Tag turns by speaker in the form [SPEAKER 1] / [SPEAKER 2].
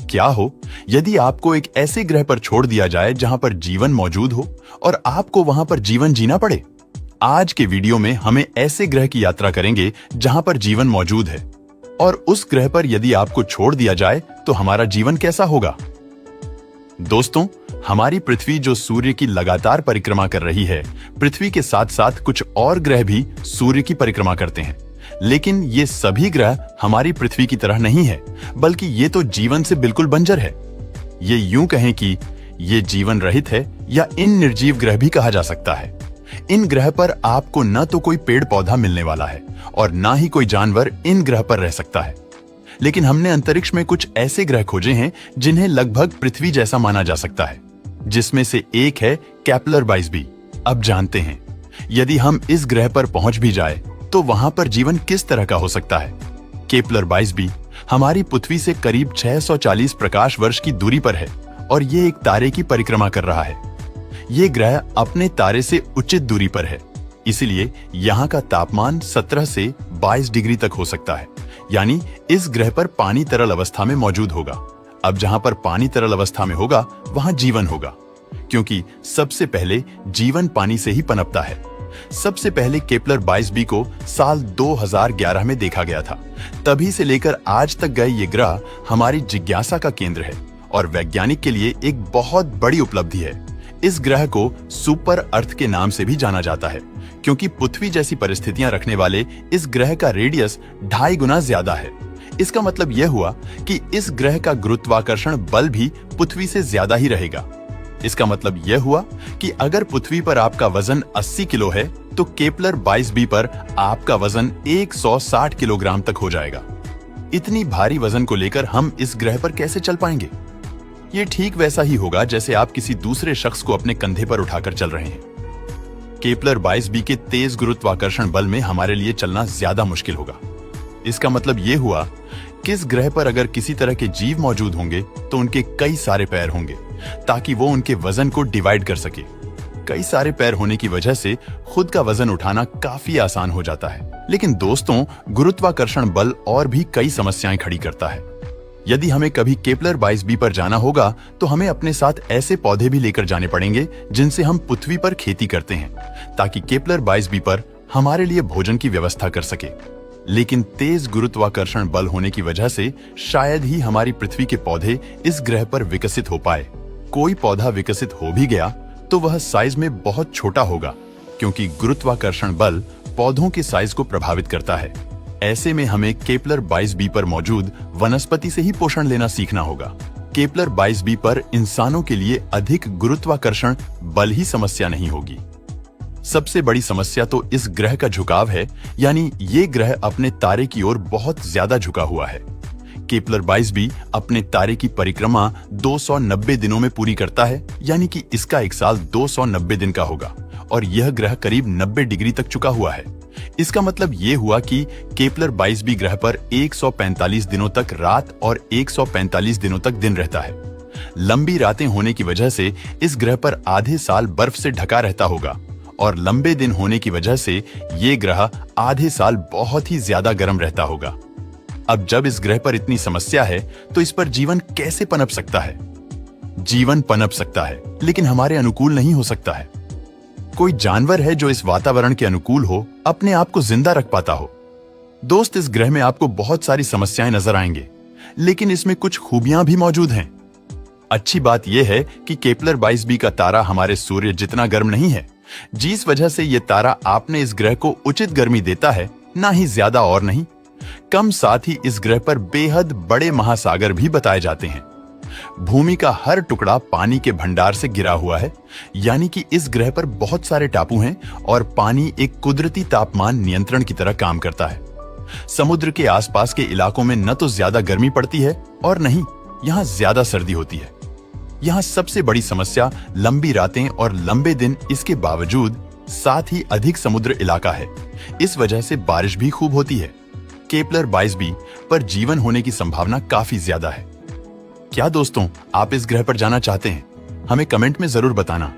[SPEAKER 1] क्या हो यदि आपको एक ऐसे ग्रह पर छोड़ दिया जाए जहां पर जीवन मौजूद हो और आपको वहां पर जीवन जीना पड़े? आज के वीडियो में हमें ऐसे ग्रह की यात्रा करेंगे जहां पर जीवन मौजूद है और उस ग्रह पर यदि आपको छोड़ दिया जाए तो हमारा जीवन कैसा होगा। दोस्तों, हमारी पृथ्वी जो सूर्य की लगातार परिक्रमा कर रही है, पृथ्वी के साथ साथ कुछ और ग्रह भी सूर्य की परिक्रमा करते हैं, लेकिन ये सभी ग्रह हमारी पृथ्वी की तरह नहीं है, बल्कि ये तो जीवन से बिल्कुल बंजर है। ये यूं कहें कि ये जीवन रहित है या इन निर्जीव ग्रह भी कहा जा सकता है। इन ग्रह पर आपको न तो कोई पेड़ पौधा मिलने वाला है और ना ही कोई जानवर इन ग्रह पर रह सकता है। लेकिन हमने अंतरिक्ष में कुछ ऐसे ग्रह खोजे हैं जिन्हें लगभग पृथ्वी जैसा माना जा सकता है, जिसमें से एक है केपलर 22b। अब जानते हैं, यदि हम इस ग्रह पर पहुंच भी जाए तो वहां पर जीवन किस तरह का हो सकता है। केपलर 22b हमारी पृथ्वी से करीब 640 प्रकाश वर्ष की दूरी पर है और ये एक तारे की परिक्रमा कर रहा है। ये ग्रह अपने तारे से उचित दूरी पर है, इसलिए यहाँ का तापमान 17 से 22 डिग्री तक हो सकता है। यानी इस ग्रह पर पानी तरल अवस्था में मौजूद होगा। अब जहां पर पानी तरल अवस्था में होगा वहां जीवन होगा, क्योंकि सबसे पहले जीवन पानी से ही पनपता है। सबसे पहले केपलर 22b को साल 2011 में देखा गया था। तभी से लेकर आज तक गए ये ग्रह हमारी जिज्ञासा का केंद्र है और वैज्ञानिक के लिए एक बहुत बड़ी उपलब्धि है। इस ग्रह को सुपर अर्थ के नाम से भी जाना जाता है, क्योंकि पृथ्वी जैसी परिस्थितियां रखने वाले इस ग्रह का रेडियस 2.5 गुना ज्यादा है। इसका मतलब यह हुआ कि इस ग्रह का गुरुत्वाकर्षण बल भी पृथ्वी से ज्यादा ही रहेगा। इसका मतलब यह हुआ कि अगर पृथ्वी पर आपका वजन 80 किलो है तो केपलर 22b पर आपका वजन 160 किलोग्राम तक हो जाएगा। इतनी भारी वजन को लेकर हम इस ग्रह पर कैसे चल पाएंगे? ये ठीक वैसा ही होगा जैसे आप किसी दूसरे शख्स को अपने कंधे पर उठाकर चल रहे हैं। केपलर 22b के तेज गुरुत्वाकर्षण बल में हमारे लिए चलना ज्यादा मुश्किल होगा। इसका मतलब यह हुआ कि इस ग्रह पर अगर किसी तरह के जीव मौजूद होंगे तो उनके कई सारे पैर होंगे, ताकि वो उनके वजन को डिवाइड कर सके। कई सारे पैर होने की वजह से खुद का वजन उठाना काफी आसान हो जाता है। लेकिन दोस्तों, गुरुत्वाकर्षण बल और भी कई समस्याएं खड़ी करता है। यदि हमें कभी केपलर 22b पर जाना होगा तो हमें अपने साथ ऐसे पौधे भी लेकर जाने पड़ेंगे जिनसे हम पृथ्वी पर खेती करते हैं, ताकि केपलर 22b पर हमारे लिए भोजन की व्यवस्था कर सके। लेकिन तेज गुरुत्वाकर्षण बल होने की वजह से शायद ही हमारी पृथ्वी के पौधे इस ग्रह पर विकसित हो पाए। कोई पौधा विकसित हो भी गया तो वह साइज में बहुत छोटा होगा, क्योंकि गुरुत्वाकर्षण बल पौधों के साइज को प्रभावित करता है। ऐसे में हमें केपलर 22b पर मौजूद वनस्पति से ही पोषण लेना सीखना होगा। केपलर 22b पर इंसानों के लिए अधिक गुरुत्वाकर्षण बल ही समस्या नहीं होगी। सबसे बड़ी समस्या तो इस ग्रह का झुकाव है, यानी ये ग्रह अपने तारे की ओर बहुत ज्यादा झुका हुआ है। केपलर 22b अपने तारे की परिक्रमा 290 दिनों में पूरी करता है, यानी कि इसका एक साल 290 दिन का होगा और यह ग्रह करीब 90 डिग्री तक चुका हुआ है। इसका मतलब ये हुआ कि केपलर 22b ग्रह पर 145 दिनों तक रात और 145 दिनों तक दिन रहता है। लंबी रातें होने की वजह से इस ग्रह पर आधे साल बर्फ से ढका रहता होगा और लंबे दिन होने की वजह से ये ग्रह आधे साल बहुत ही ज्यादा गर्म रहता होगा। अब जब इस ग्रह पर इतनी समस्या है तो इस पर जीवन कैसे पनप सकता है? जीवन पनप सकता है, लेकिन हमारे अनुकूल नहीं हो सकता है। कोई जानवर है जो इस वातावरण के अनुकूल हो, अपने आप को जिंदा रख पाता हो? दोस्त, इस ग्रह में आपको बहुत सारी समस्याएं नजर आएंगे, लेकिन इसमें कुछ खूबियां भी मौजूद हैं। अच्छी बात यह है कि केपलर 22b का तारा हमारे सूर्य जितना गर्म नहीं है, जिस वजह से यह तारा आपने इस ग्रह को उचित गर्मी देता है, ना ही ज्यादा और नहीं कम। साथ ही इस ग्रह पर बेहद बड़े महासागर भी बताए जाते हैं। भूमि का हर टुकड़ा पानी के भंडार से घिरा हुआ है, यानी कि इस ग्रह पर बहुत सारे टापू हैं और पानी एक कुदरती तापमान नियंत्रण की तरह काम करता है। समुद्र के आसपास के इलाकों में न तो ज्यादा गर्मी पड़ती है और नहीं यहाँ ज्यादा सर्दी होती है। यहाँ सबसे बड़ी समस्या लंबी रातें और लंबे दिन, इसके बावजूद साथ ही अधिक समुद्र इलाका है। इस वजह से बारिश भी खूब होती है। केपलर 22b पर जीवन होने की संभावना काफी ज्यादा है। क्या दोस्तों, आप इस ग्रह पर जाना चाहते हैं? हमें कमेंट में जरूर बताना।